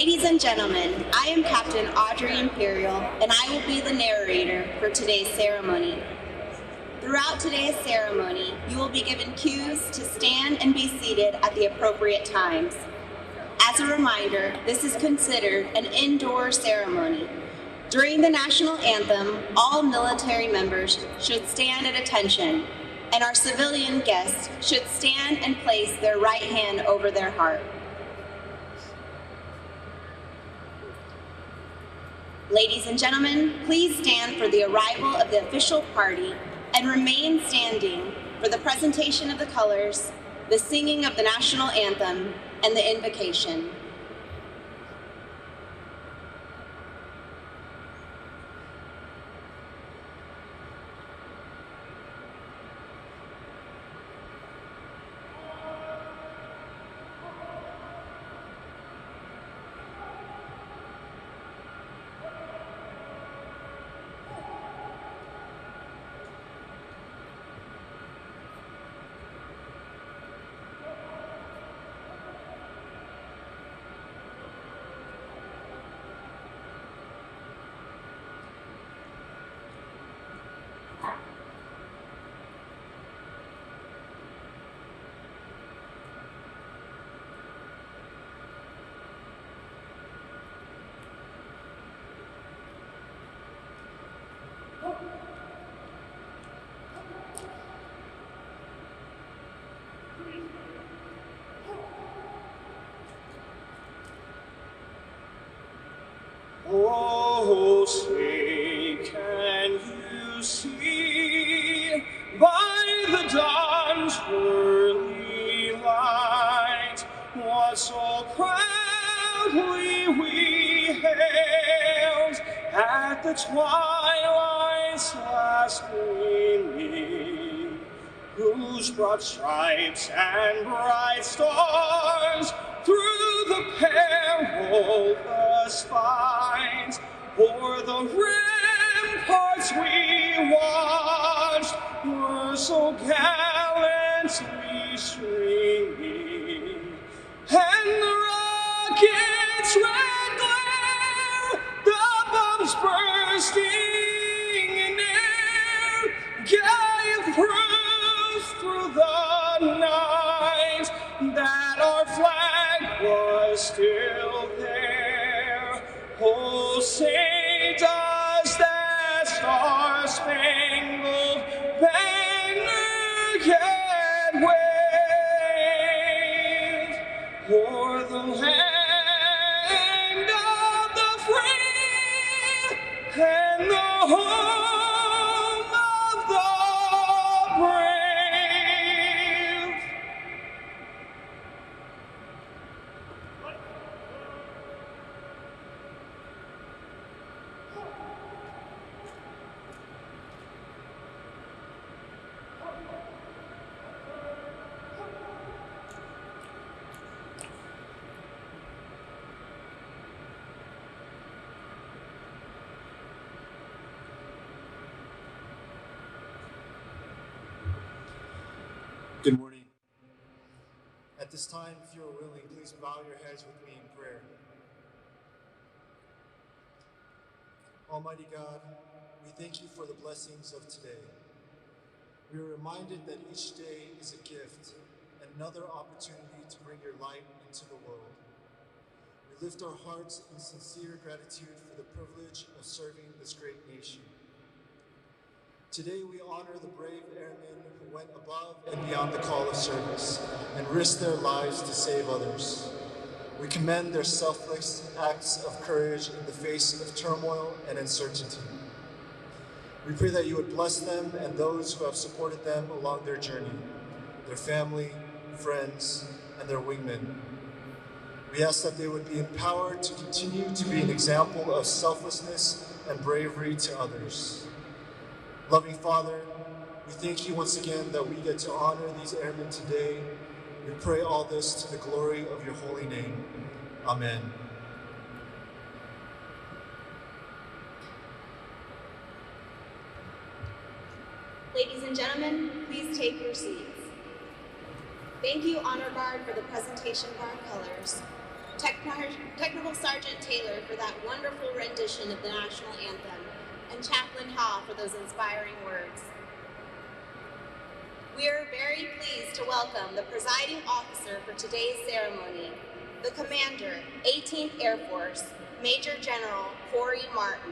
Ladies and gentlemen, I am Captain Audrey Imperial, and I will be the narrator for today's ceremony. Throughout today's ceremony, you will be given cues to stand and be seated at the appropriate times. As a reminder, this is considered an indoor ceremony. During the national anthem, all military members should stand at attention, and our civilian guests should stand and place their right hand over their heart. Ladies and gentlemen, please stand for the arrival of the official party and remain standing for the presentation of the colors, the singing of the national anthem, and the invocation. Oh, say, can you see by the dawn's early light what so proudly we hailed at the twilight's last gleaming, whose broad stripes and bright stars through the perilous fight o'er the ramparts we watched were so gallantly streaming, and the rocket's red glare, the bombs bursting in air, gave proof through the night that our flag was still there. Oh, say does that star-spangled banner yet wave o'er the land of the free and the home of the brave? Good morning. At this time, if you are willing, please bow your heads with me in prayer. Almighty God, we thank you for the blessings of today. We are reminded that each day is a gift, another opportunity to bring your light into the world. We lift our hearts in sincere gratitude for the privilege of serving this great nation. Today we honor the brave airmen who went above and beyond the call of service and risked their lives to save others. We commend their selfless acts of courage in the face of turmoil and uncertainty. We pray that you would bless them and those who have supported them along their journey, their family, friends, and their wingmen. We ask that they would be empowered to continue to be an example of selflessness and bravery to others. Loving Father, we thank you once again that we get to honor these airmen today. We pray all this to the glory of your holy name. Amen. Ladies and gentlemen, please take your seats. Thank you, Honor Guard, for the presentation of our colors. Technical Sergeant Taylor for that wonderful rendition of the national anthem, and Chaplain Ha for those inspiring words. We are very pleased to welcome the presiding officer for today's ceremony, the Commander, 18th Air Force, Major General Corey Martin.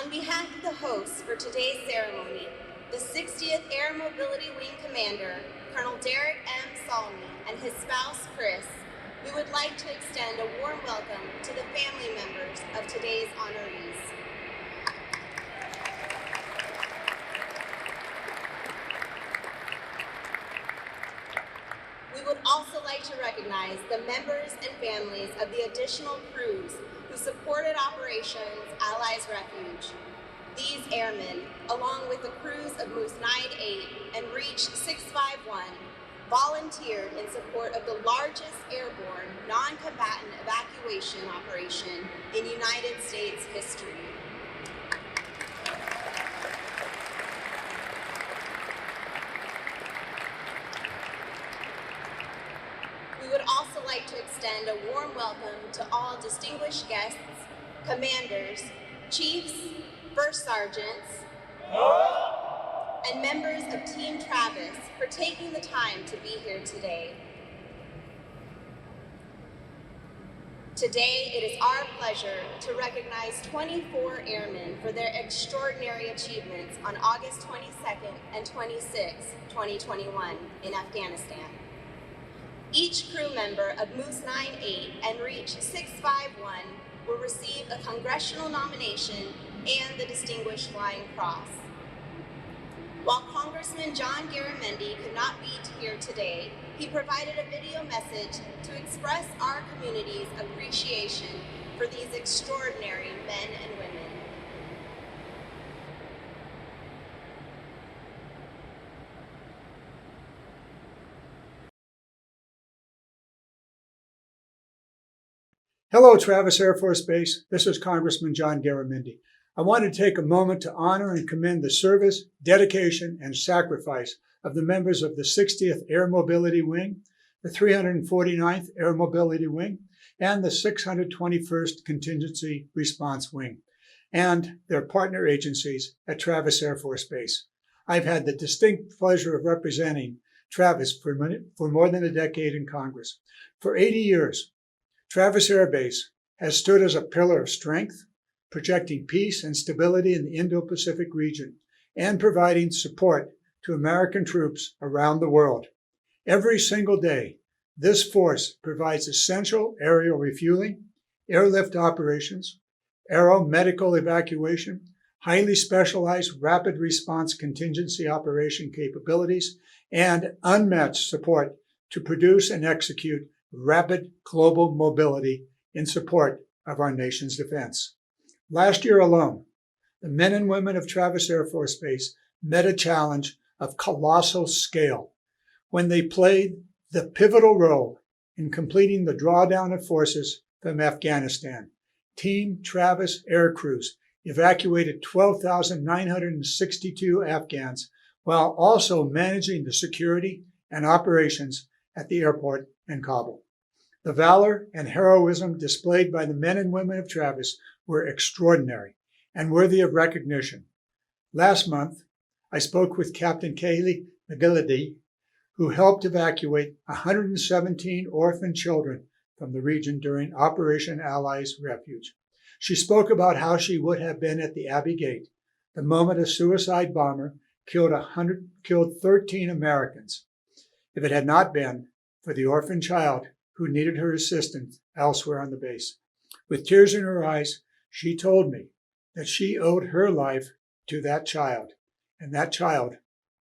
On behalf of the hosts for today's ceremony, the 60th Air Mobility Wing Commander, Colonel Derek M. Salmi, and his spouse, Chris, we would like to extend a warm welcome to the family members of today's honorees. We would also like to recognize the members and families of the additional crews who supported Operation Allies Refuge. These airmen, along with the crews of Moose 9-8 and Reach 651, volunteered in support of the largest airborne non-combatant evacuation operation in United States history. We would also like to extend a warm welcome to all distinguished guests, commanders, chiefs, first sergeants, and members of Team Travis for taking the time to be here today. Today, it is our pleasure to recognize 24 airmen for their extraordinary achievements on August 22nd and 26th, 2021 in Afghanistan. Each crew member of Moose 9-8 and Reach 651 will receive a Congressional nomination and the Distinguished Flying Cross. While Congressman John Garamendi could not be here today, he provided a video message to express our community's appreciation for these extraordinary men and women. Hello, Travis Air Force Base. This is Congressman John Garamendi. I want to take a moment to honor and commend the service, dedication, and sacrifice of the members of the 60th Air Mobility Wing, the 349th Air Mobility Wing, and the 621st Contingency Response Wing, and their partner agencies at Travis Air Force Base. I've had the distinct pleasure of representing Travis for more than a decade in Congress. For 80 years, Travis Air Base has stood as a pillar of strength, projecting peace and stability in the Indo-Pacific region and providing support to American troops around the world. Every single day, this force provides essential aerial refueling, airlift operations, aeromedical evacuation, highly specialized rapid response contingency operation capabilities, and unmatched support to produce and execute rapid global mobility in support of our nation's defense. Last year alone, the men and women of Travis Air Force Base met a challenge of colossal scale when they played the pivotal role in completing the drawdown of forces from Afghanistan. Team Travis air crews evacuated 12,962 Afghans while also managing the security and operations at the airport in Kabul. The valor and heroism displayed by the men and women of Travis were extraordinary and worthy of recognition. Last month, I spoke with Captain Calif, who helped evacuate 117 orphan children from the region during Operation Allies Refuge. She spoke about how she would have been at the Abbey Gate the moment a suicide bomber killed 13 Americans if it had not been for the orphan child who needed her assistance elsewhere on the base. With tears in her eyes, she told me that she owed her life to that child, and that child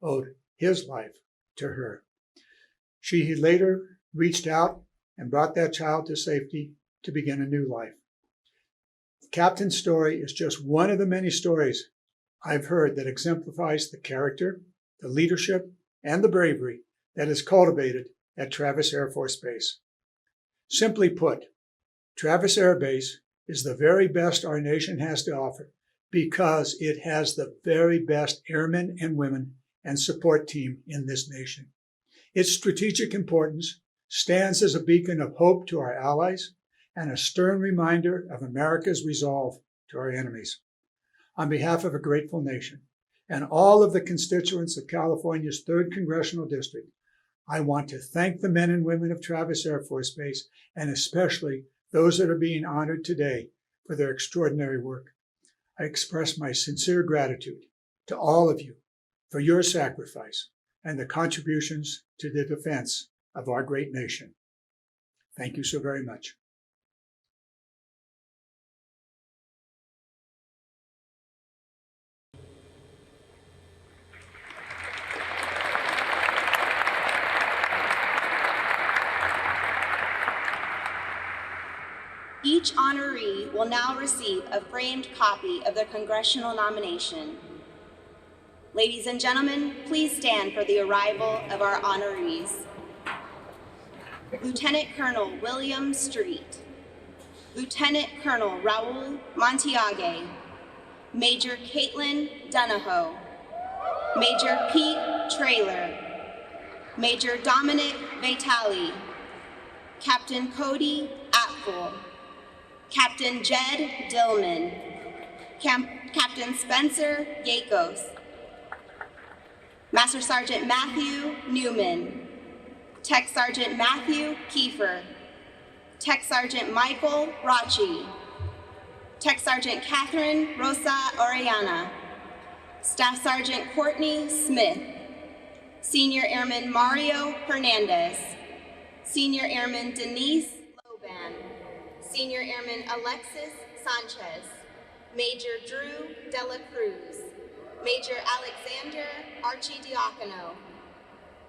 owed his life to her. She later reached out and brought that child to safety to begin a new life. The captain's story is just one of the many stories I've heard that exemplifies the character, the leadership, and the bravery that is cultivated at Travis Air Force Base. Simply put, Travis Air Base is the very best our nation has to offer because it has the very best airmen and women and support team in this nation. Its strategic importance stands as a beacon of hope to our allies and a stern reminder of America's resolve to our enemies. On behalf of a grateful nation and all of the constituents of California's 3rd Congressional District, I want to thank the men and women of Travis Air Force Base, and especially those that are being honored today for their extraordinary work. I express my sincere gratitude to all of you for your sacrifice and the contributions to the defense of our great nation. Thank you so very much. Each honoree will now receive a framed copy of their congressional nomination. Ladies and gentlemen, please stand for the arrival of our honorees. Lieutenant Colonel William Street, Lieutenant Colonel Raul Montiague, Major Caitlin Donahoe, Major Pete Traylor, Major Dominic Vitale, Captain Cody Apfel, Captain Jed Dillman, Captain Spencer Yakos, Master Sergeant Matthew Newman, Tech Sergeant Matthew Kiefer, Tech Sergeant Michael Rachi, Tech Sergeant Catherine Rosa Orellana, Staff Sergeant Courtney Smith, Senior Airman Mario Hernandez, Senior Airman Denise Loban, Senior Airman Alexis Sanchez, Major Drew Dela Cruz, Major Alexander Archidiacono,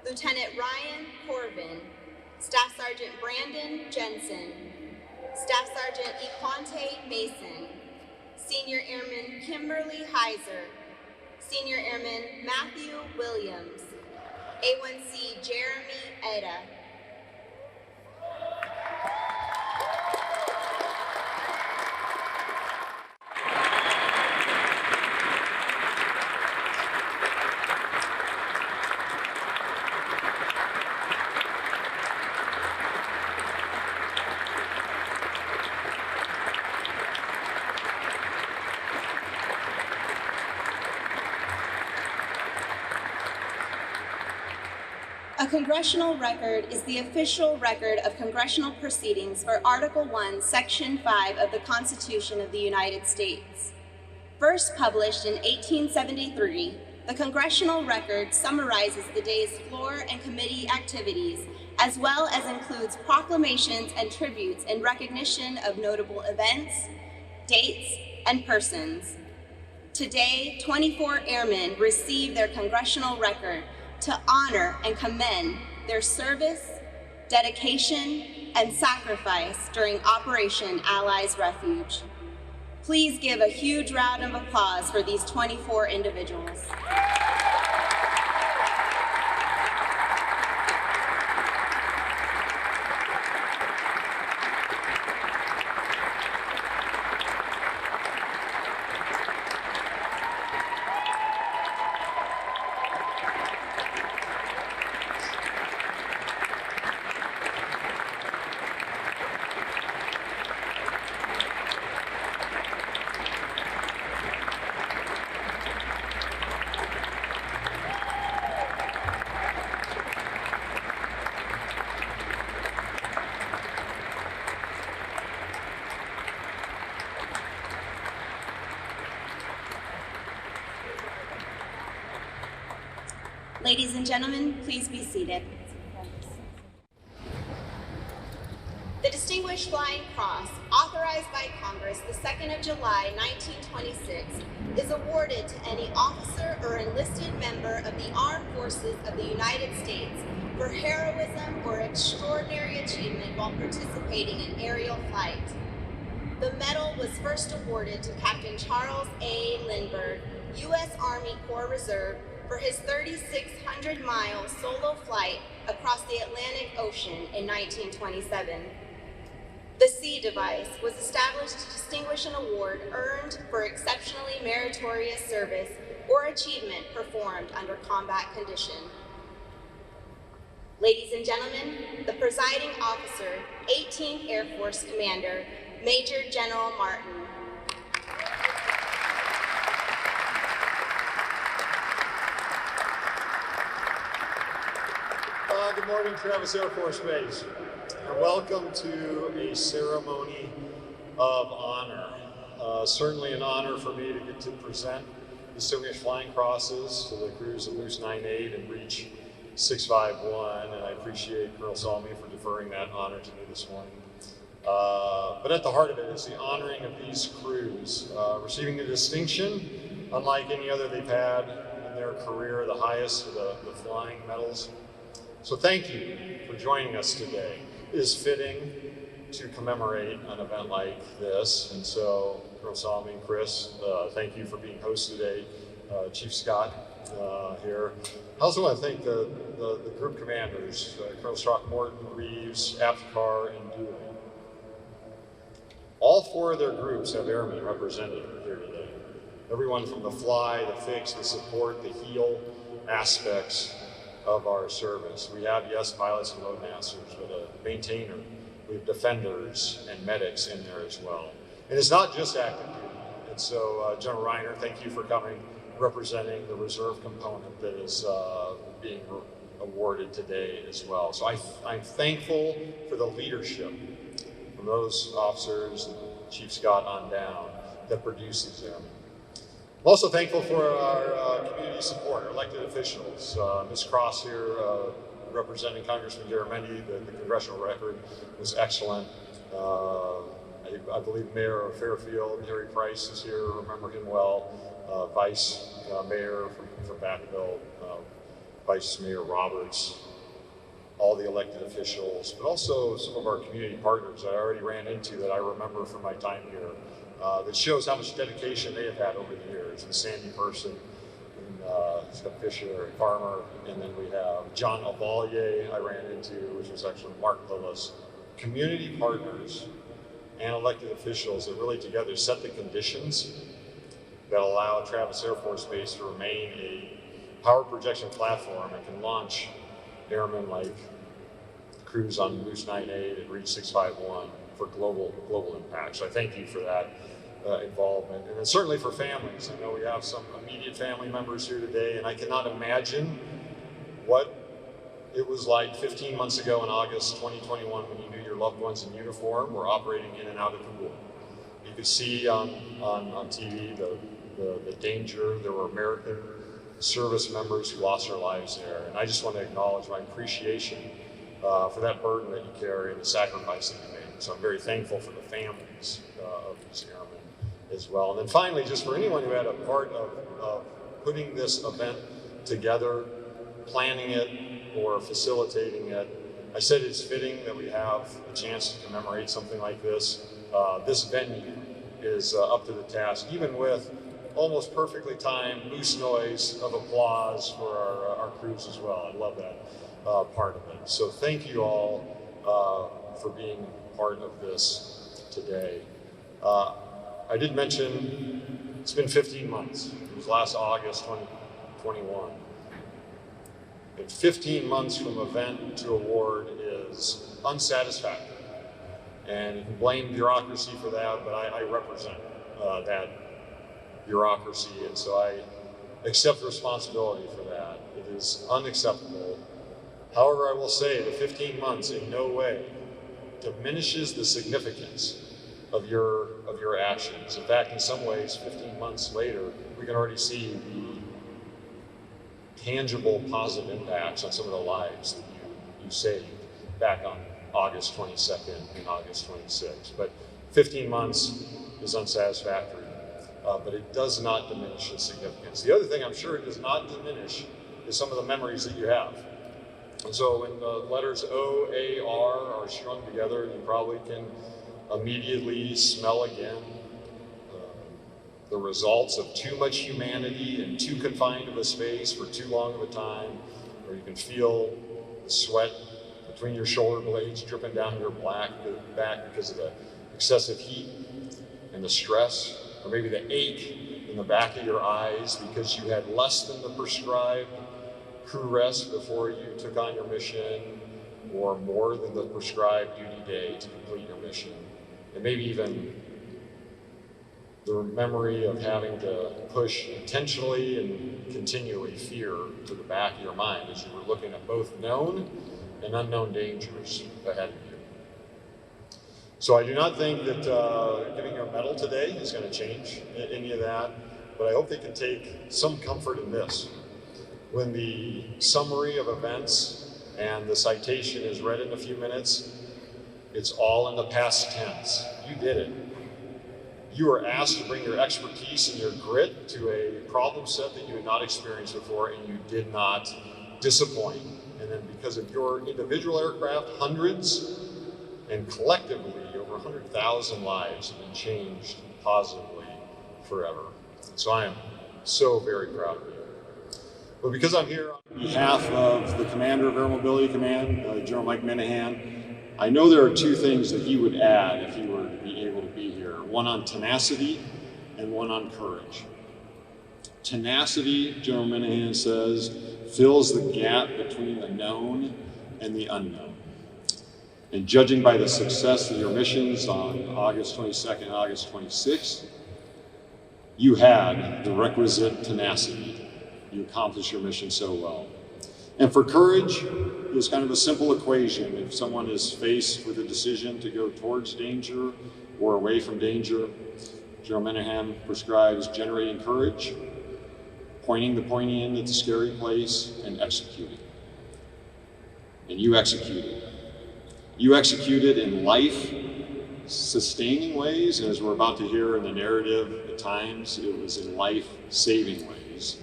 Lieutenant Ryan Corvin, Staff Sergeant Brandon Jensen, Staff Sergeant Equante Mason, Senior Airman Kimberly Heiser, Senior Airman Matthew Williams, A1C Jeremy Eda. A congressional record is the official record of congressional proceedings for Article 1, Section 5 of the Constitution of the United States. First published in 1873, the congressional record summarizes the day's floor and committee activities, as well as includes proclamations and tributes in recognition of notable events, dates, and persons. Today, 24 airmen receive their congressional record to honor and commend their service, dedication, and sacrifice during Operation Allies Refuge. Please give a huge round of applause for these 24 individuals. Ladies and gentlemen, please be seated. The Distinguished Flying Cross, authorized by Congress the 2nd of July, 1926, is awarded to any officer or enlisted member of the Armed Forces of the United States for heroism or extraordinary achievement while participating in aerial flight. The medal was first awarded to Captain Charles A. Lindbergh, U.S. Army Corps Reserve, for his 3,600-mile solo flight across the Atlantic Ocean in 1927. The C device was established to distinguish an award earned for exceptionally meritorious service or achievement performed under combat condition. Ladies and gentlemen, the presiding officer, 18th Air Force Commander, Major General Martin. Good morning, Travis Air Force Base, and welcome to a ceremony of honor. Certainly an honor for me to get to present Distinguished Flying Crosses to the crews of Moose 98 and Reach 651, and I appreciate Colonel Salmi for deferring that honor to me this morning. But at the heart of it is the honoring of these crews, receiving a distinction unlike any other they've had in their career, the highest of the flying medals. So thank you for joining us today. It is fitting to commemorate an event like this, and so Colonel Salmi and Chris, thank you for being hosts today. Chief Scott here. I also want to thank the group commanders, Colonel Throckmorton, Reeves, Apgar, and Dooley. All four of their groups have airmen represented here today. Everyone from the fly, the fix, the support, the heal aspects of our service. We have, yes, pilots and loadmasters, but a maintainer. We have defenders and medics in there as well. And it's not just active duty. And so, General Reiner, thank you for coming, representing the reserve component that is being awarded today as well. So I'm thankful for the leadership from those officers, Chief Scott on down, that produce these airmen. I'm also thankful for our community support, our elected officials. Ms. Cross here, representing Congressman Garamendi, the Congressional record was excellent. I believe Mayor of Fairfield, Harry Price is here, remember him well. Vice Mayor from Vacaville, Vice Mayor Roberts, all the elected officials, but also some of our community partners that I already ran into that I remember from my time here. That shows how much dedication they have had over the years. And Sandy Person, and Scott Fisher, and Farmer, and then we have John Avalier I ran into, which was actually Mark Lillis. Community partners and elected officials that really together set the conditions that allow Travis Air Force Base to remain a power projection platform and can launch airmen like crews on Moose 98 and Reach 651 for global impact. So I thank you for that involvement. And then certainly for families. I know we have some immediate family members here today, and I cannot imagine what it was like 15 months ago in August 2021 when you knew your loved ones in uniform were operating in and out of Kabul. You could see on TV the danger. There were American service members who lost their lives there. And I just want to acknowledge my appreciation for that burden that you carry and the sacrifice that you made. So I'm very thankful for the families of these airmen as well. And then finally, just for anyone who had a part of putting this event together, planning it or facilitating it, I said it's fitting that we have a chance to commemorate something like this. This venue is up to the task, even with almost perfectly timed loose noise of applause for our crews as well. I love that part of it. So thank you all for being part of this today. I did mention it's been 15 months. It was last August 2021. And 15 months from event to award is unsatisfactory. And you can blame bureaucracy for that, but I represent that bureaucracy, and so I accept responsibility for that. It is unacceptable. However, I will say the 15 months in no way diminishes the significance of your actions. In fact, in some ways, 15 months later, we can already see the tangible positive impacts on some of the lives that you saved back on August 22nd and August 26th. But 15 months is unsatisfactory, but it does not diminish its significance. The other thing I'm sure it does not diminish is some of the memories that you have. And so when the letters O, A, R are strung together, you probably can immediately smell again the results of too much humanity in too confined of a space for too long of a time, or you can feel the sweat, the between your shoulder blades, dripping down your back because of the excessive heat and the stress, or maybe the ache in the back of your eyes because you had less than the prescribed crew rest before you took on your mission, or more than the prescribed duty day to complete your mission. And maybe even the memory of having to push intentionally and continually fear to the back of your mind as you were looking at both known and unknown dangers ahead of you. So I do not think that giving you a medal today is going to change any of that, but I hope they can take some comfort in this. When the summary of events and the citation is read in a few minutes, it's all in the past tense. You did it. You were asked to bring your expertise and your grit to a problem set that you had not experienced before, and you did not disappoint. And then because of your individual aircraft, hundreds, and collectively over 100,000 lives have been changed positively forever. So I am so very proud of you. But because I'm here on behalf of the Commander of Air Mobility Command, General Mike Minahan, I know there are two things that he would add if he were to be able to be here. One on tenacity and one on courage. Tenacity, General Minahan says, fills the gap between the known and the unknown. And judging by the success of your missions on August 22nd and August 26th, you had the requisite tenacity. You accomplished your mission so well. And for courage, it's kind of a simple equation. If someone is faced with a decision to go towards danger or away from danger, General Minahan prescribes generating courage, pointing the pointy end at the scary place, and executing. And you executed. You executed in life-sustaining ways, and as we're about to hear in the narrative, at times it was in life-saving ways.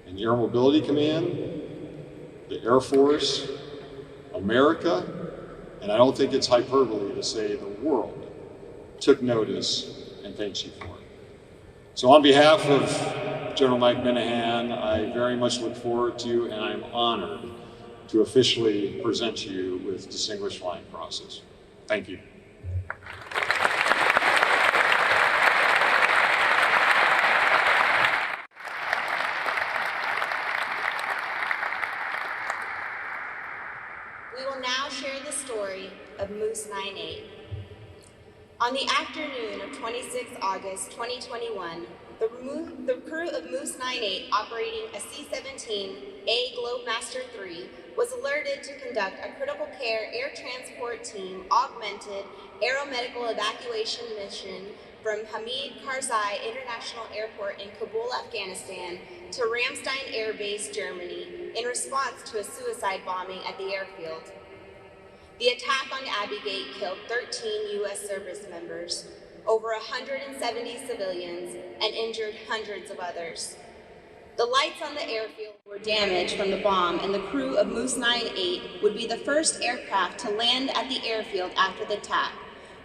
And the Air Mobility Command, the Air Force, America, and I don't think it's hyperbole to say the world, took notice and thanks you for it. So on behalf of General Mike Minahan, I very much look forward to and I'm honored to officially present you with Distinguished Flying Crosses. Thank you. We will now share the story of Moose 98. On the afternoon of 26 August 2021, the crew of Moose 98 operating a C-17A Globemaster III was alerted to conduct a critical care air transport team augmented aeromedical evacuation mission from Hamid Karzai International Airport in Kabul, Afghanistan to Ramstein Air Base, Germany in response to a suicide bombing at the airfield. The attack on Abbey Gate killed 13 U.S. service members, over 170 civilians, and injured hundreds of others. The lights on the airfield were damaged from the bomb, and the crew of Moose 98 would be the first aircraft to land at the airfield after the attack,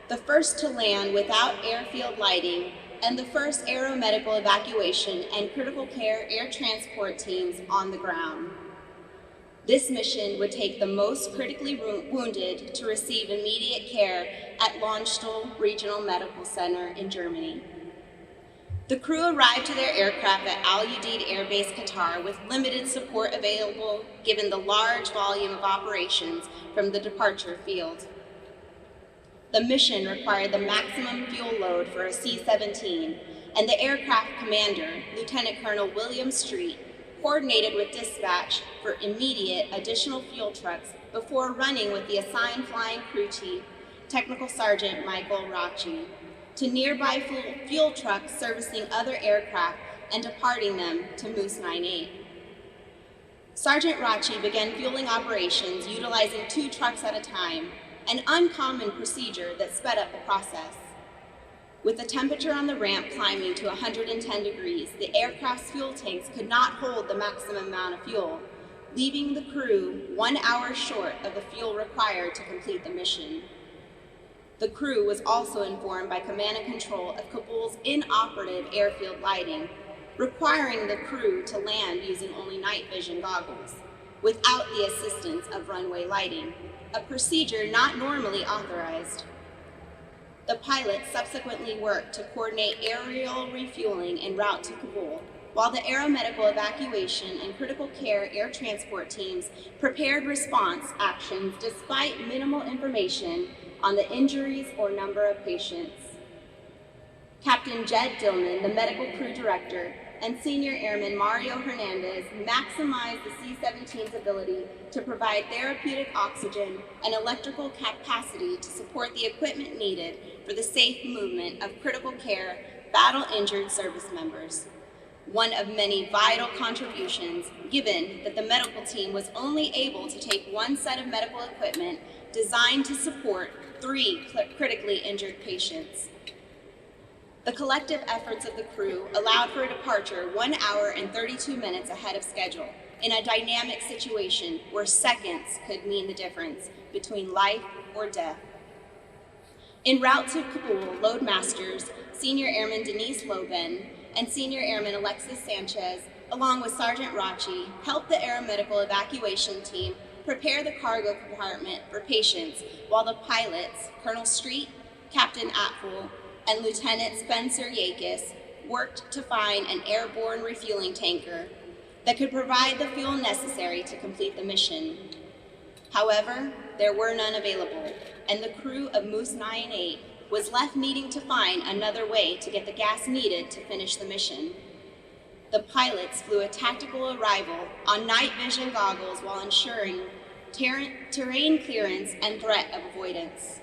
the first to land without airfield lighting, and the first aeromedical evacuation and critical care air transport teams on the ground. This mission would take the most critically wounded to receive immediate care at Landstuhl Regional Medical Center in Germany. The crew arrived to their aircraft at Al Udeid Air Base, Qatar, with limited support available given the large volume of operations from the departure field. The mission required the maximum fuel load for a C-17, and the aircraft commander, Lieutenant Colonel William Street, coordinated with dispatch for immediate additional fuel trucks before running with the assigned flying crew chief, Technical Sergeant Michael Rachi, to nearby fuel trucks servicing other aircraft and departing them to Moose 98. Sergeant Rachi began fueling operations utilizing 2 trucks at a time, an uncommon procedure that sped up the process. With the temperature on the ramp climbing to 110 degrees, the aircraft's fuel tanks could not hold the maximum amount of fuel, leaving the crew 1 hour short of the fuel required to complete the mission. The crew was also informed by command and control of Kabul's inoperative airfield lighting, requiring the crew to land using only night vision goggles. without the assistance of runway lighting, a procedure not normally authorized. The pilot subsequently worked to coordinate aerial refueling en route to Kabul, while the aeromedical evacuation and critical care air transport teams prepared response actions despite minimal information on the injuries or number of patients. Captain Jed Dillman, the medical crew director, and Senior Airman Mario Hernandez maximized the C-17's ability to provide therapeutic oxygen and electrical capacity to support the equipment needed for the safe movement of critical care battle-injured service members. One of many vital contributions, given that the medical team was only able to take one set of medical equipment designed to support 3 critically injured patients. The collective efforts of the crew allowed for a departure 1 hour and 32 minutes ahead of schedule in a dynamic situation where seconds could mean the difference between life or death. En route to Kabul, Loadmasters, Senior Airman Denise Loben, and Senior Airman Alexis Sanchez, along with Sergeant Rachi, helped the aeromedical evacuation team prepare the cargo compartment for patients, while the pilots, Colonel Street, Captain Atfull, and Lieutenant Spencer Yakis, worked to find an airborne refueling tanker that could provide the fuel necessary to complete the mission. However, there were none available, and the crew of Moose 9-8 was left needing to find another way to get the gas needed to finish the mission. The pilots flew a tactical arrival on night vision goggles while ensuring terrain clearance and threat of avoidance.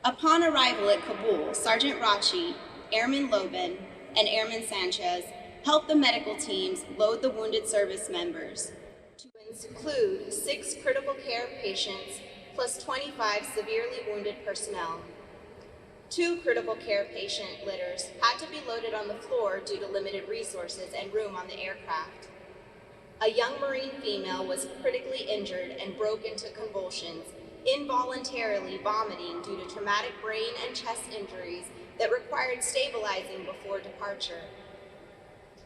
Upon arrival at Kabul, Sergeant Rachi, Airman Loben, and Airman Sanchez helped the medical teams load the wounded service members, to include 6 critical care patients plus 25 severely wounded personnel. 2 critical care patient litters had to be loaded on the floor due to limited resources and room on the aircraft. A young Marine female was critically injured and broke into convulsions, involuntarily vomiting due to traumatic brain and chest injuries that required stabilizing before departure.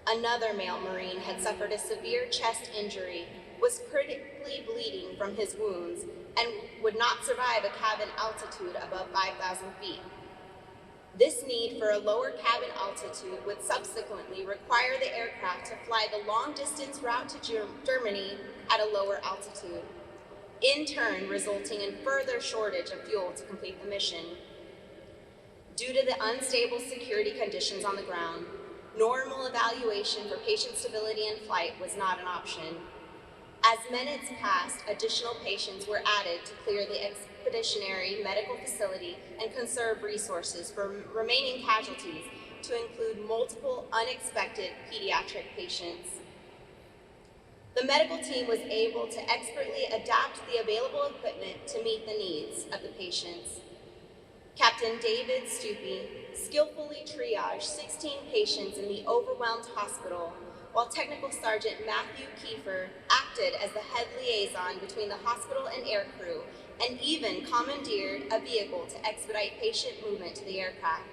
Another male Marine had suffered a severe chest injury, was critically bleeding from his wounds, and would not survive a cabin altitude above 5,000 feet. This need for a lower cabin altitude would subsequently require the aircraft to fly the long-distance route to Germany at a lower altitude, in turn resulting in further shortage of fuel to complete the mission. Due to the unstable security conditions on the ground, normal evaluation for patient stability in flight was not an option. As minutes passed, additional patients were added to clear the expeditionary medical facility and conserve resources for remaining casualties, to include multiple unexpected pediatric patients. The medical team was able to expertly adapt the available equipment to meet the needs of the patients. Captain David Stupi skillfully triaged 16 patients in the overwhelmed hospital, while Technical Sergeant Matthew Kiefer acted as the head liaison between the hospital and aircrew, and even commandeered a vehicle to expedite patient movement to the aircraft.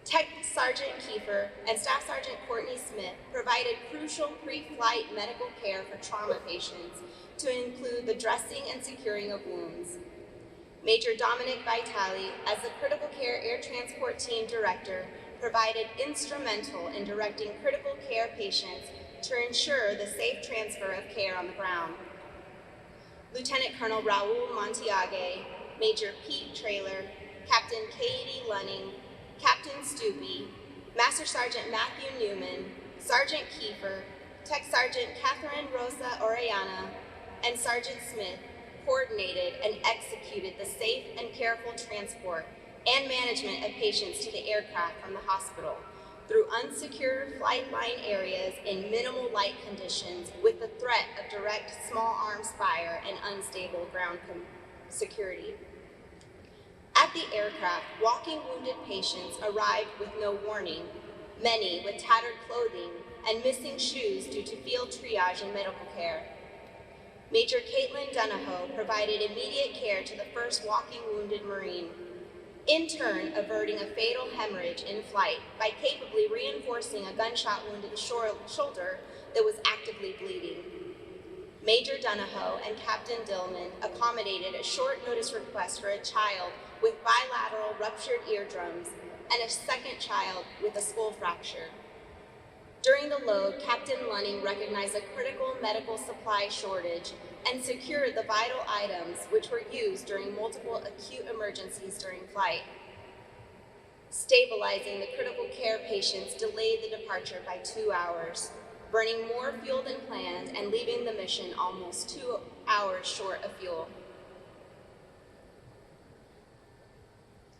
Tech Sergeant Kiefer and Staff Sergeant Courtney Smith provided crucial pre-flight medical care for trauma patients, to include the dressing and securing of wounds. Major Dominic Vitale, as the Critical Care Air Transport Team Director, provided instrumental in directing critical care patients to ensure the safe transfer of care on the ground. Lieutenant Colonel Raul Montiague, Major Pete Traylor, Captain Katie Lunning, Captain Stupi, Master Sergeant Matthew Newman, Sergeant Kiefer, Tech Sergeant Catherine Rosa Orellana, and Sergeant Smith coordinated and executed the safe and careful transport and management of patients to the aircraft from the hospital through unsecured flight line areas in minimal light conditions, with the threat of direct small arms fire and unstable ground security. At the aircraft, walking wounded patients arrived with no warning, many with tattered clothing and missing shoes due to field triage and medical care. Major Caitlin Donahoe provided immediate care to the first walking wounded Marine, in turn averting a fatal hemorrhage in flight by capably reinforcing a gunshot wound to the shoulder that was actively bleeding. Major Donahoe and Captain Dillman accommodated a short notice request for a child with bilateral ruptured eardrums and a second child with a skull fracture. During the load, Captain Lunning recognized a critical medical supply shortage and secured the vital items which were used during multiple acute emergencies during flight. Stabilizing the critical care patients delayed the departure by 2 hours, burning more fuel than planned and leaving the mission almost 2 hours short of fuel.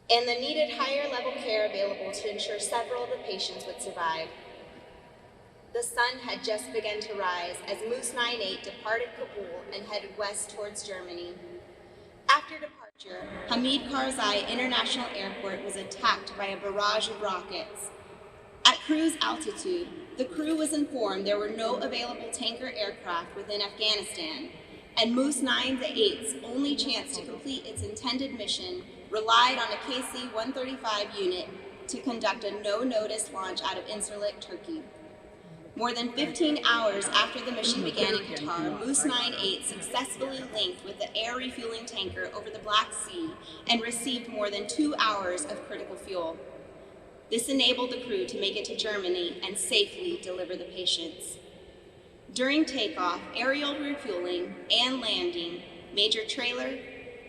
And the needed higher level care available to ensure several of the patients would survive. The sun had just begun to rise as Moose 98 departed Kabul and headed west towards Germany. After departure, Hamid Karzai International Airport was attacked by a barrage of rockets. At cruise altitude, the crew was informed there were no available tanker aircraft within Afghanistan, and Moose 98's only chance to complete its intended mission relied on a KC-135 unit to conduct a no-notice launch out of Incirlik, Turkey. More than 15 hours after the mission began in Qatar, Moose 98 successfully linked with the air refueling tanker over the Black Sea and received more than 2 hours of critical fuel. This enabled the crew to make it to Germany and safely deliver the patients. During takeoff, aerial refueling, and landing, Major Traylor,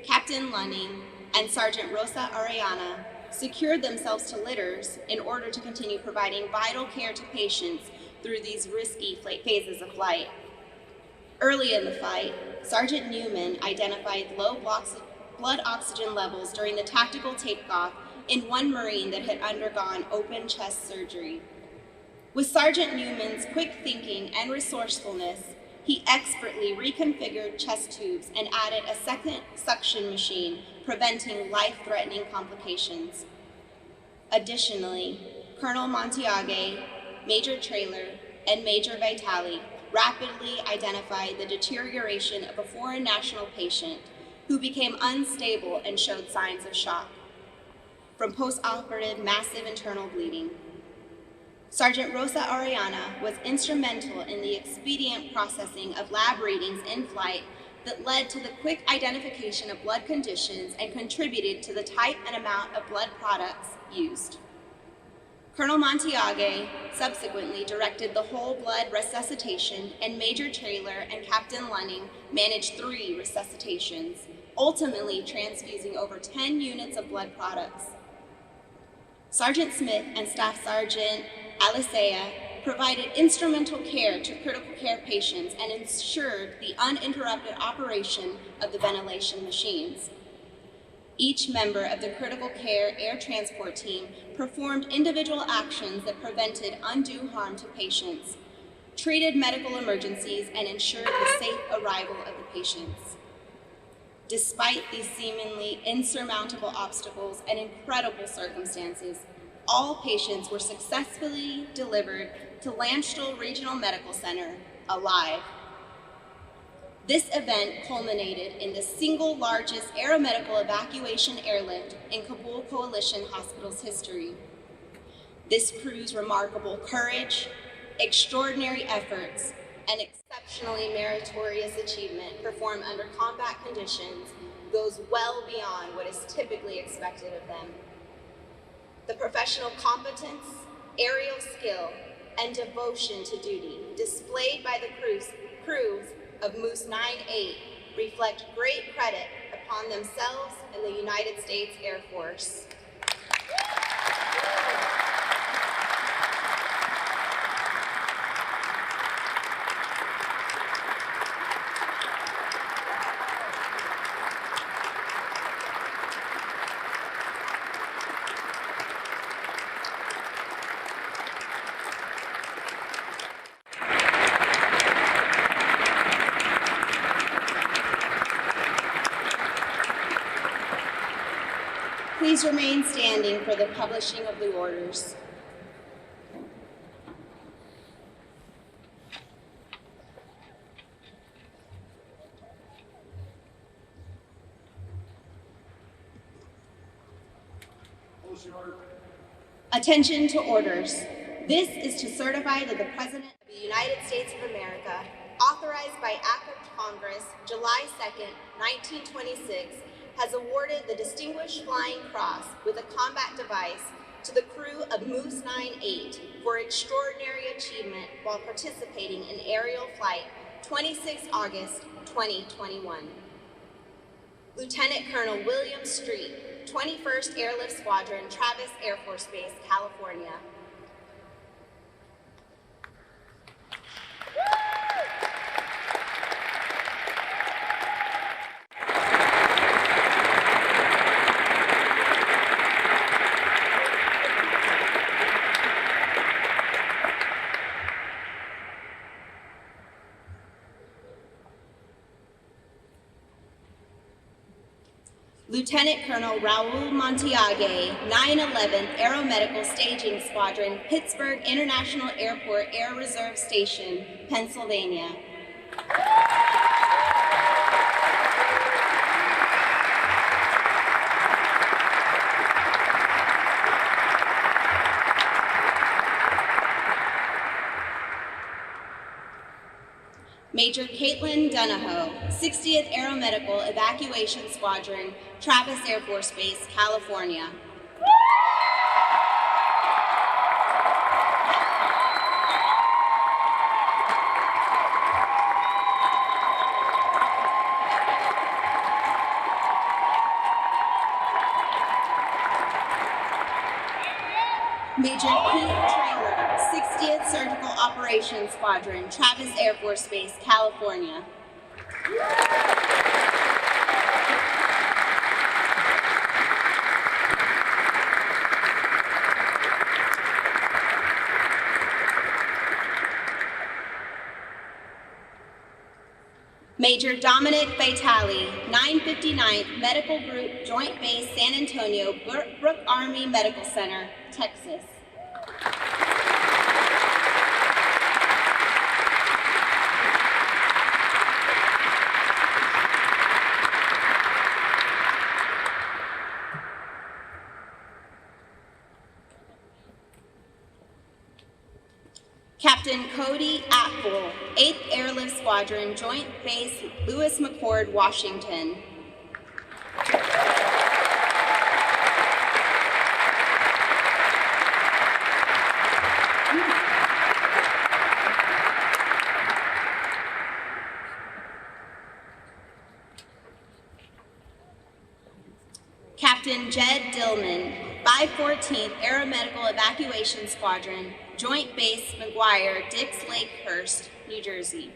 Captain Lunning, and Sergeant Rosa Arellana secured themselves to litters in order to continue providing vital care to patients through these risky phases of flight. Early in the flight, Sergeant Newman identified low blood oxygen levels during the tactical takeoff in one Marine that had undergone open chest surgery. With Sergeant Newman's quick thinking and resourcefulness, he expertly reconfigured chest tubes and added a second suction machine, preventing life-threatening complications. Additionally, Colonel Montiage, Major Traylor, and Major Vitali rapidly identified the deterioration of a foreign national patient who became unstable and showed signs of shock from post-operative massive internal bleeding. Sergeant Rosa Arellana was instrumental in the expedient processing of lab readings in flight that led to the quick identification of blood conditions and contributed to the type and amount of blood products used. Colonel Montiage subsequently directed the whole blood resuscitation, and Major Traylor and Captain Lunning managed 3 resuscitations, ultimately transfusing over 10 units of blood products. Sergeant Smith and Staff Sergeant Alisea provided instrumental care to critical care patients and ensured the uninterrupted operation of the ventilation machines. Each member of the critical care air transport team performed individual actions that prevented undue harm to patients, treated medical emergencies, and ensured the safe arrival of the patients. Despite these seemingly insurmountable obstacles and incredible circumstances, all patients were successfully delivered to Landstuhl Regional Medical Center alive. This event culminated in the single largest aeromedical evacuation airlift in Kabul Coalition Hospital's history. This crew's remarkable courage, extraordinary efforts, and exceptionally meritorious achievement performed under combat conditions goes well beyond what is typically expected of them. The professional competence, aerial skill, and devotion to duty displayed by the crews of Moose 98 reflect great credit upon themselves and the United States Air Force. Please remain standing for the publishing of the orders. Attention to orders. This is to certify that the President of the United States of America, authorized by Act of Congress, July 2nd, 1926, has awarded the Distinguished Flying Cross with a combat device to the crew of Moose 9-8 for extraordinary achievement while participating in aerial flight 26 August 2021. Lieutenant Colonel William Street, 21st Airlift Squadron, Travis Air Force Base, California. Lieutenant Colonel Raul Montiague, 911th Aeromedical Staging Squadron, Pittsburgh International Airport Air Reserve Station, Pennsylvania. Major Caitlin Donahoe, 60th Aeromedical Evacuation Squadron, Travis Air Force Base, California. Major Pete Traylor, 60th Surgical Operations Squadron, Travis Air Force Base, California. Major Dominic Vitale, 959th Medical Group Joint Base San Antonio, Brooke Army Medical Center, Texas. Captain Cody Apfel, 8th Airlift Squadron, Joint Base Lewis McChord, Washington. Captain Jed Dillman, 514th Aeromedical Evacuation Squadron, Joint Base McGuire, Dix Lakehurst, New Jersey.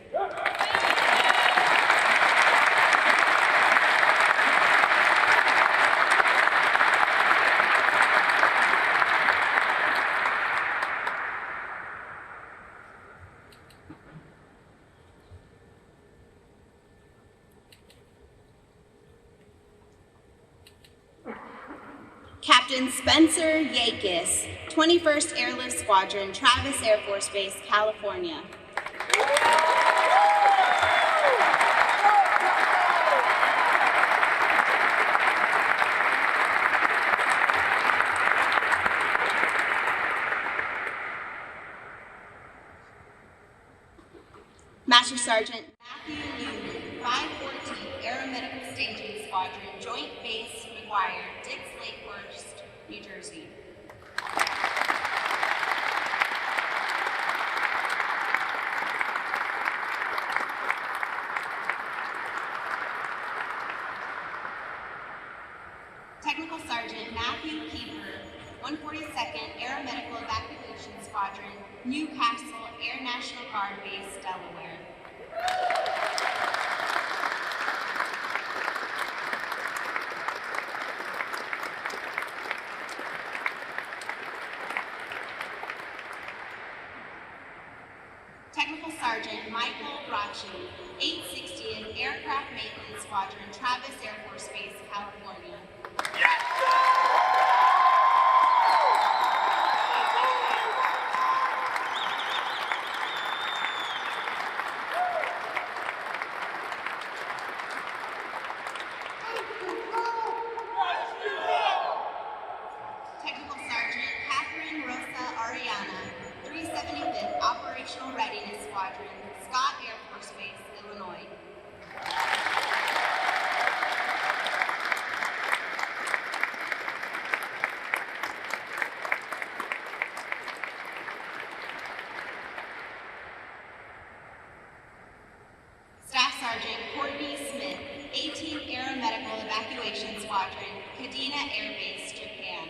Captain Spencer Yakis, 21st Airlift Squadron, Travis Air Force Base, California. Master Sergeant Matthew Newman, 514th Aeromedical Staging Squadron, Joint Base McGuire, Dix Lakehurst, New Jersey. Technical Sergeant Matthew Keeper, 142nd Aeromedical Evacuation Squadron, Newcastle Air National Guard Base, Delaware. Technical Sergeant Michael Bracci, 860th Aircraft Maintenance Squadron, Travis Air Force Base, California. Technical Sergeant Catherine Rosa Ariana, 375th Operational Readiness Squadron, Scott Air Force Base, Illinois. Evacuation Squadron, Kadena Air Base, Japan.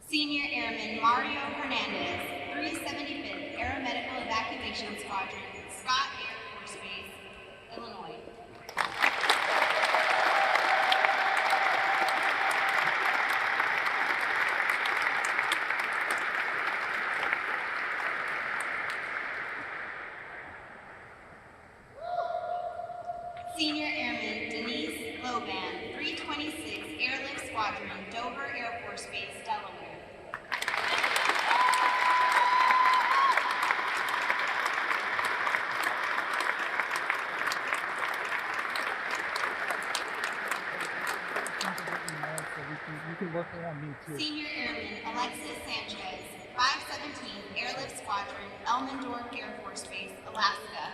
Senior Airman Mario Hernandez, 375th Aeromedical Evacuation Squadron, Scott Air Force Base, Illinois. Senior Airman Denise Loban, 326 Airlift Squadron, Dover Air Force Base, Delaware. You can work around me too. Senior Airman Alexis Sanchez, 517th Airlift Squadron, Elmendorf Air Force Base, Alaska.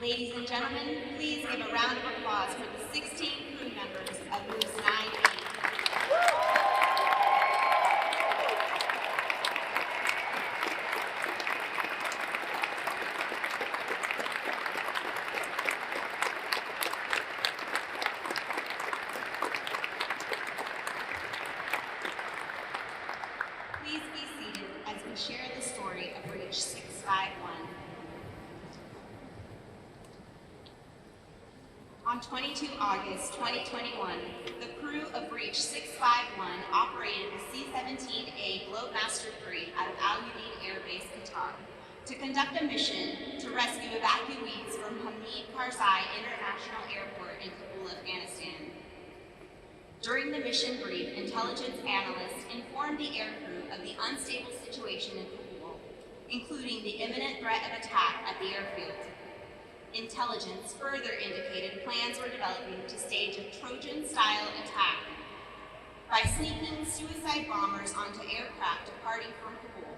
Ladies and gentlemen, please give a round of applause for the 16 crew members of Moose 9-8. Please be seated as we share the story of Breach 651. On 22 August 2021, the crew of Breach 651 operated the C-17A Globemaster III out of Al Udeid Air Base, Qatar, to conduct a mission to rescue evacuees from Hamid Karzai International Airport in Kabul, Afghanistan. During the mission brief, intelligence analysts informed the aircrew of the unstable situation in Kabul, including the imminent threat of attack at the airfield. Intelligence further indicated plans were developing to stage a Trojan-style attack by sneaking suicide bombers onto aircraft departing from Kabul.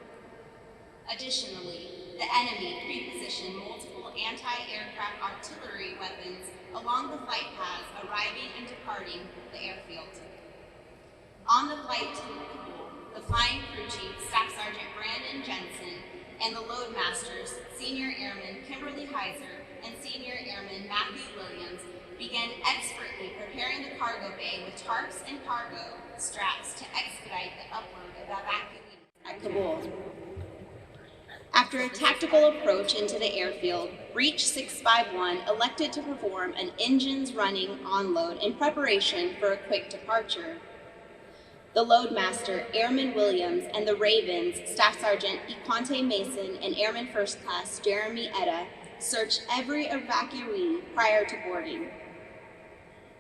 Additionally, the enemy pre-positioned multiple anti-aircraft artillery weapons along the flight paths arriving and departing the airfield. On the flight to Kabul, the flying crew chief, Staff Sergeant Brandon Jensen, and the loadmasters, Senior Airman Kimberly Heiser and Senior Airman Matthew Williams, began expertly preparing the cargo bay with tarps and cargo straps to expedite the upload of evacuees at Kabul. After a tactical approach into the airfield, Breach 651 elected to perform an engines running onload in preparation for a quick departure. The loadmaster, Airman Williams, and the Ravens, Staff Sergeant Equante Mason and Airman First Class Jeremy Etta, searched every evacuee prior to boarding.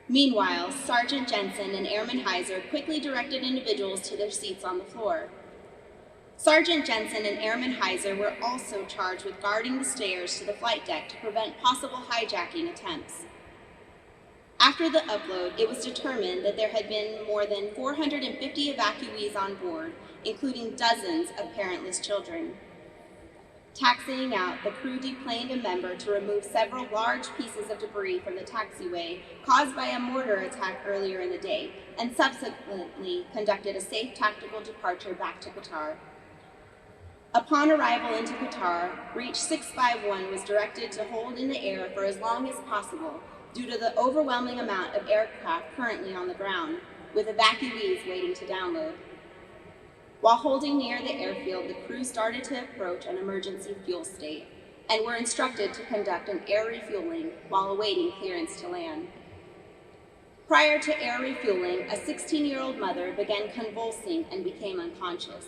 Meanwhile, Sergeant Jensen and Airman Heiser quickly directed individuals to their seats on the floor. Sergeant Jensen and Airman Heiser were also charged with guarding the stairs to the flight deck to prevent possible hijacking attempts. After the upload, it was determined that there had been more than 450 evacuees on board, including dozens of parentless children. Taxiing out, the crew deplaned a member to remove several large pieces of debris from the taxiway caused by a mortar attack earlier in the day, and subsequently conducted a safe tactical departure back to Qatar. Upon arrival into Qatar, Breach 651 was directed to hold in the air for as long as possible due to the overwhelming amount of aircraft currently on the ground, with evacuees waiting to download. While holding near the airfield, the crew started to approach an emergency fuel state and were instructed to conduct an air refueling while awaiting clearance to land. Prior to air refueling, a 16-year-old mother began convulsing and became unconscious.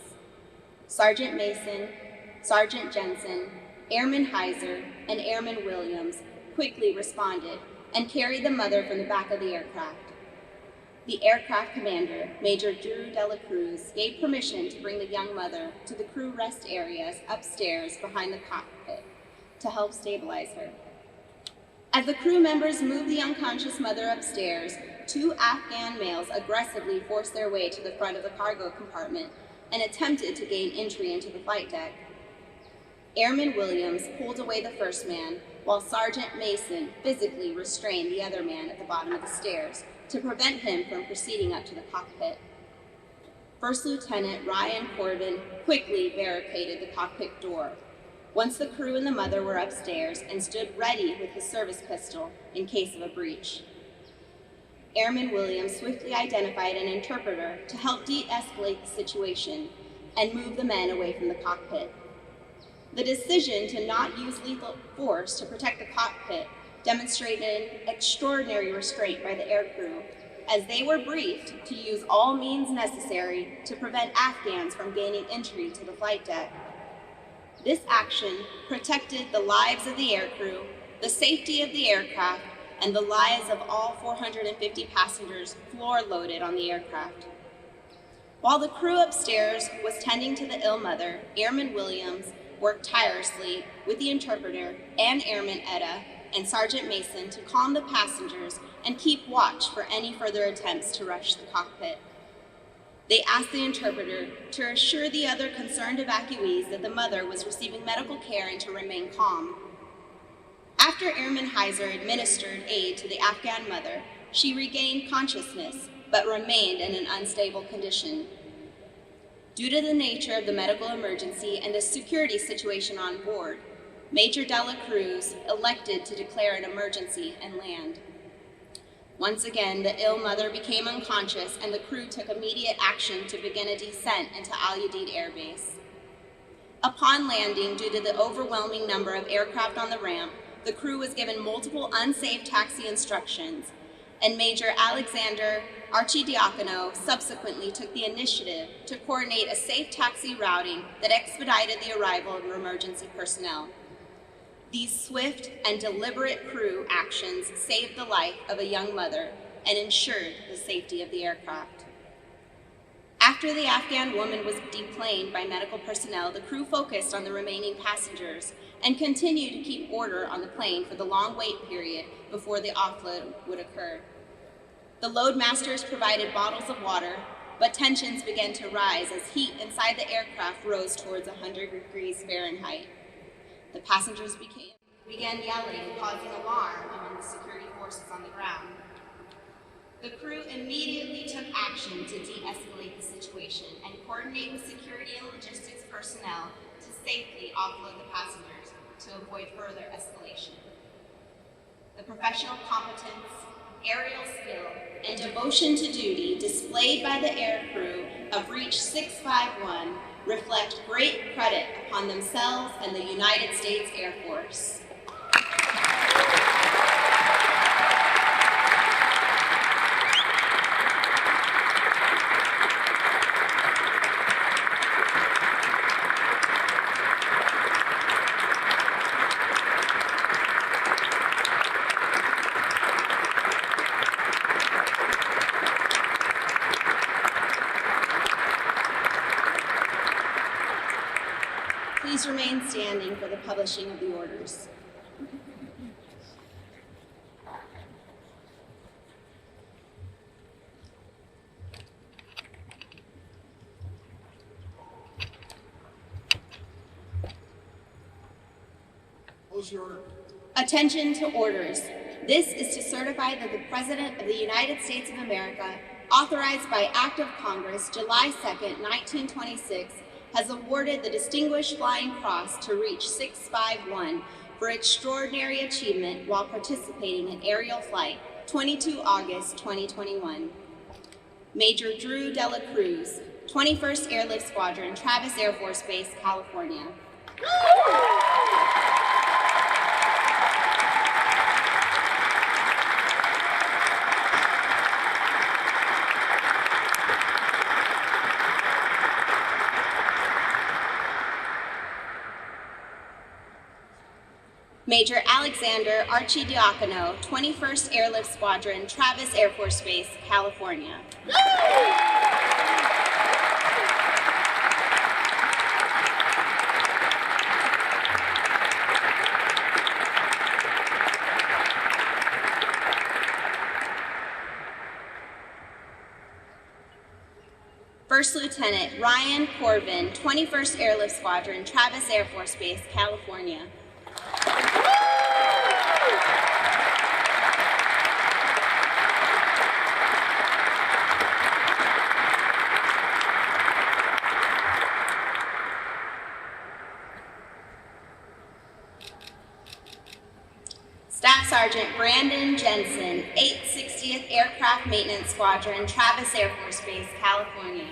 Sergeant Mason, Sergeant Jensen, Airman Heiser, and Airman Williams quickly responded and carried the mother from the back of the aircraft. The aircraft commander, Major Drew Dela Cruz, gave permission to bring the young mother to the crew rest areas upstairs behind the cockpit to help stabilize her. As the crew members moved the unconscious mother upstairs, 2 Afghan males aggressively forced their way to the front of the cargo compartment and attempted to gain entry into the flight deck. Airman Williams pulled away the first man, while Sergeant Mason physically restrained the other man at the bottom of the stairs to prevent him from proceeding up to the cockpit. First Lieutenant Ryan Corbin quickly barricaded the cockpit door, once the crew and the mother were upstairs and stood ready with his service pistol in case of a breach. Airman Williams swiftly identified an interpreter to help de-escalate the situation and move the men away from the cockpit. The decision to not use lethal force to protect the cockpit demonstrated extraordinary restraint by the aircrew, as they were briefed to use all means necessary to prevent Afghans from gaining entry to the flight deck. This action protected the lives of the aircrew, the safety of the aircraft, and the lives of all 450 passengers floor-loaded on the aircraft. While the crew upstairs was tending to the ill mother, Airman Williams worked tirelessly with the interpreter and Airman Etta and Sergeant Mason to calm the passengers and keep watch for any further attempts to rush the cockpit. They asked the interpreter to assure the other concerned evacuees that the mother was receiving medical care and to remain calm. After Airman Heiser administered aid to the Afghan mother, she regained consciousness but remained in an unstable condition. Due to the nature of the medical emergency and the security situation on board, Major Dela Cruz elected to declare an emergency and land. Once again, the ill mother became unconscious and the crew took immediate action to begin a descent into Al Udeid Air Base. Upon landing, due to the overwhelming number of aircraft on the ramp, the crew was given multiple unsafe taxi instructions, and Major Alexander Archidiakono subsequently took the initiative to coordinate a safe taxi routing that expedited the arrival of emergency personnel. These swift and deliberate crew actions saved the life of a young mother and ensured the safety of the aircraft. After the Afghan woman was deplaned by medical personnel, the crew focused on the remaining passengers and continued to keep order on the plane for the long wait period before the offload would occur. The loadmasters provided bottles of water, but tensions began to rise as heat inside the aircraft rose towards 100 degrees Fahrenheit. The passengers began yelling, causing alarm among the security forces on the ground. The crew immediately took action to de-escalate the situation and coordinate with security and logistics personnel to safely offload the passengers to avoid further escalation. The professional competence, aerial skill, and devotion to duty displayed by the aircrew of Breach 651 reflect great credit upon themselves and the United States Air Force. Please remain standing for the publishing of the orders. Close your order. Attention to orders. This is to certify that the President of the United States of America, authorized by Act of Congress, July 2nd, 1926, has awarded the Distinguished Flying Cross to Reach 651 for extraordinary achievement while participating in aerial flight, 22 August 2021. Major Drew Dela Cruz, 21st Airlift Squadron, Travis Air Force Base, California. Major Alexander Archidiakono, 21st Airlift Squadron, Travis Air Force Base, California. First Lieutenant Ryan Corbin, 21st Airlift Squadron, Travis Air Force Base, California. Staff Sergeant Brandon Jensen, 860th Aircraft Maintenance Squadron, Travis Air Force Base, California.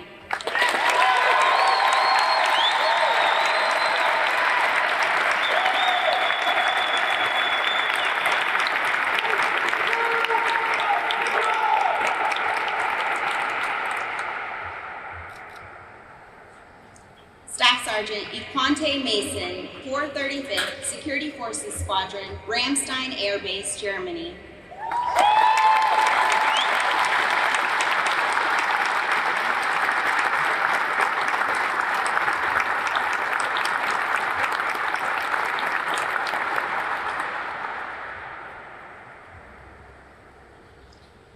Staff Sergeant Equante Mason, 435th Security Forces Squadron, Ramstein Air Base, Germany.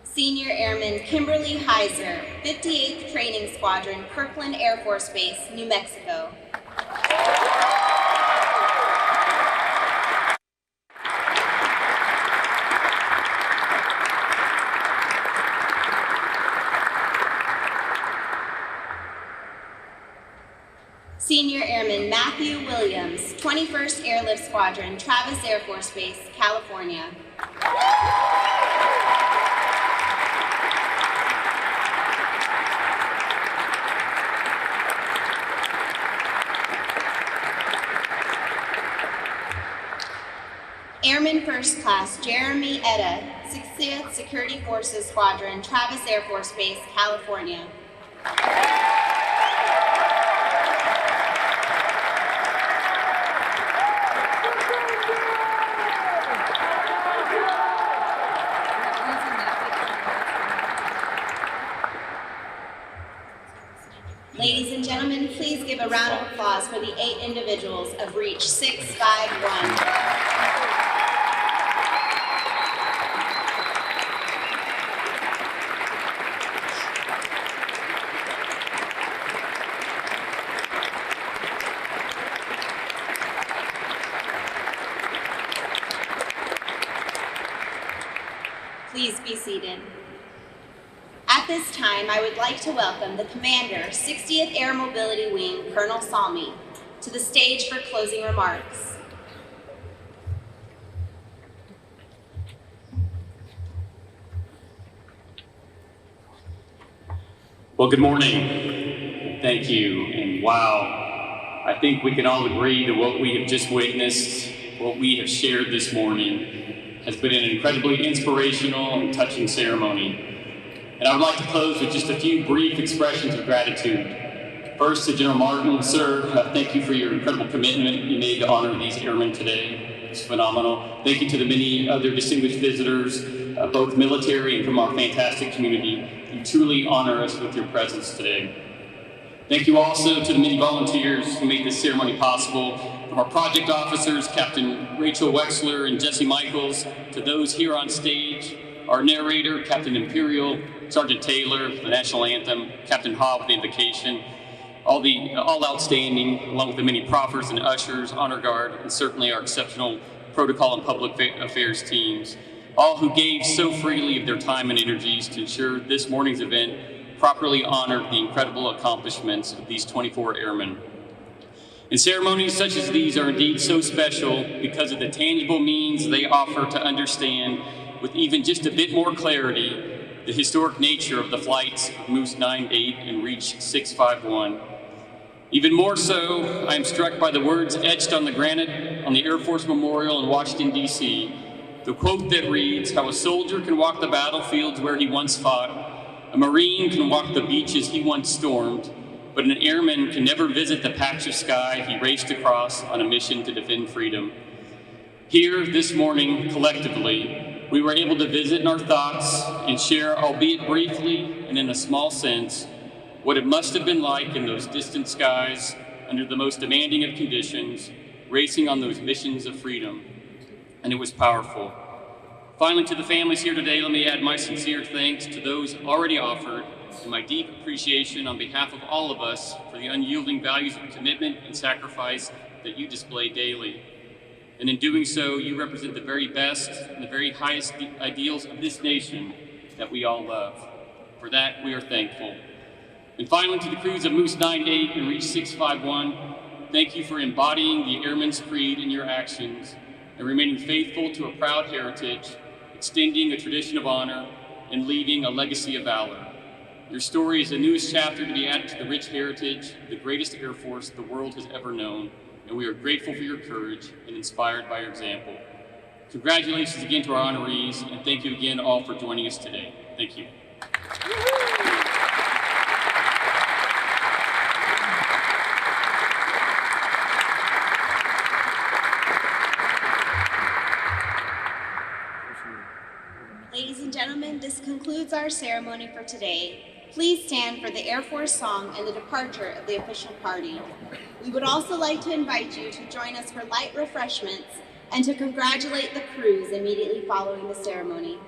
Senior Airman Kimberly Heiser, 58th Training Squadron, Kirkland Air Force Base, New Mexico. Senior Airman Matthew Williams, 21st Airlift Squadron, Travis Air Force Base, California. Airman First Class Jeremy Etta, 60th Security Forces Squadron, Travis Air Force Base, California. Ladies and gentlemen, please give a round of applause for the 8 individuals of Reach 651. Please be seated. At this time, I would like to welcome the Commander, 60th Air Mobility Wing, Colonel Salmi, to the stage for closing remarks. Well, good morning. Thank you. And wow, I think we can all agree that what we have just witnessed, what we have shared this morning, has been an incredibly inspirational and touching ceremony. And I would like to close with just a few brief expressions of gratitude. First, to General Martin, sir, thank you for your incredible commitment you made to honor these airmen today. It's phenomenal. Thank you to the many other distinguished visitors, both military and from our fantastic community. You truly honor us with your presence today. Thank you also to the many volunteers who made this ceremony possible, from our project officers, Captain Rachel Wexler and Jesse Michaels, to those here on stage, our narrator, Captain Imperial, Sergeant Taylor, the national anthem, Captain Ha with the Invocation, all outstanding, along with the many proffers and ushers, honor guard, and certainly our exceptional protocol and public affairs teams, all who gave so freely of their time and energies to ensure this morning's event properly honored the incredible accomplishments of these 24 airmen. And ceremonies such as these are indeed so special because of the tangible means they offer to understand with even just a bit more clarity the historic nature of the flights of Moose 98 and Reach 651. Even more so, I am struck by the words etched on the granite on the Air Force Memorial in Washington, D.C. The quote that reads, "How a soldier can walk the battlefields where he once fought, a Marine can walk the beaches he once stormed, but an airman can never visit the patch of sky he raced across on a mission to defend freedom." Here this morning, collectively, we were able to visit in our thoughts and share, albeit briefly and in a small sense, what it must have been like in those distant skies under the most demanding of conditions, racing on those missions of freedom. And it was powerful. Finally, to the families here today, let me add my sincere thanks to those already offered and my deep appreciation on behalf of all of us for the unyielding values of commitment and sacrifice that you display daily. And in doing so, you represent the very best and the very highest ideals of this nation that we all love. For that, we are thankful. And finally, to the crews of Moose 98 and Reach 651, thank you for embodying the Airmen's Creed in your actions and remaining faithful to a proud heritage, extending a tradition of honor, and leaving a legacy of valor. Your story is the newest chapter to be added to the rich heritage of the greatest Air Force the world has ever known, and we are grateful for your courage and inspired by your example. Congratulations again to our honorees, and thank you again all for joining us today. Thank you. Ladies and gentlemen, this concludes our ceremony for today. Please stand for the Air Force song and the departure of the official party. We would also like to invite you to join us for light refreshments and to congratulate the crews immediately following the ceremony.